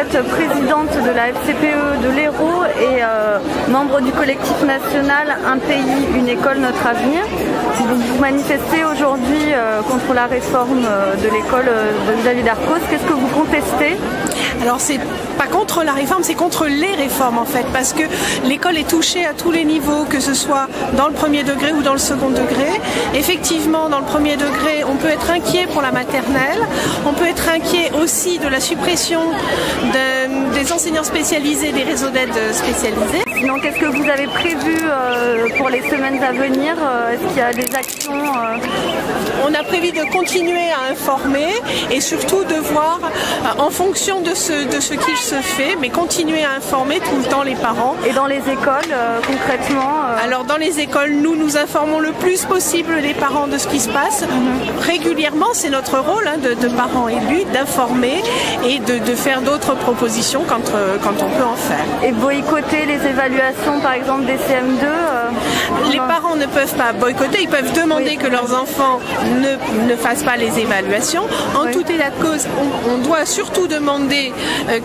êtes présidente de la FCPE de l'Hérault et membre du collectif national Un pays, une école, notre avenir. Donc, vous manifestez aujourd'hui contre la réforme de l'école de Xavier Darcos. Qu'est-ce que vous contestez? Alors c'est pas contre la réforme, c'est contre les réformes en fait, parce que l'école est touchée à tous les niveaux, que ce soit dans le premier degré ou dans le second degré. Effectivement, dans le premier degré, on peut être inquiet pour la maternelle, on peut être inquiet aussi de la suppression des enseignants spécialisés, des réseaux d'aide spécialisés. Sinon, qu'est-ce que vous avez prévu pour les semaines à venir? Est-ce qu'il y a des actions On a prévu de continuer à informer et surtout de voir en fonction de ce qu'il se fait, mais continuer à informer tout le temps les parents. Et dans les écoles, concrètement Alors dans les écoles, nous informons le plus possible les parents de ce qui se passe. Régulièrement, c'est notre rôle de parents élus d'informer et de faire d'autres propositions quand on peut en faire. Et boycotter les évaluations, par exemple des CM2 Les parents ne peuvent pas boycotter, ils peuvent demander que leurs enfants ne fassent pas les évaluations. En tout état de cause, on doit surtout demander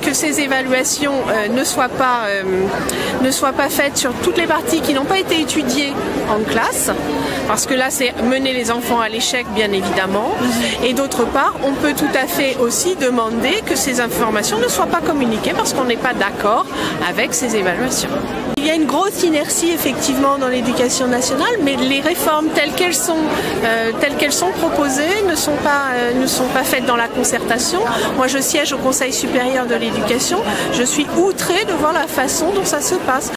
que ces évaluations ne soient pas faites sur toutes les parties qui n'ont pas été étudiées en classe, parce que là c'est mener les enfants à l'échec bien évidemment, et d'autre part on peut tout à fait aussi demander que ces informations ne soient pas communiquées parce qu'on n'est pas d'accord avec ces évaluations. Il y a une grosse inertie effectivement dans l'éducation nationale, mais les réformes telles qu'elles sont proposées ne sont pas faites dans la concertation. Moi je siège au Conseil supérieur de l'éducation, je suis outrée de voir la façon dont ça se passe.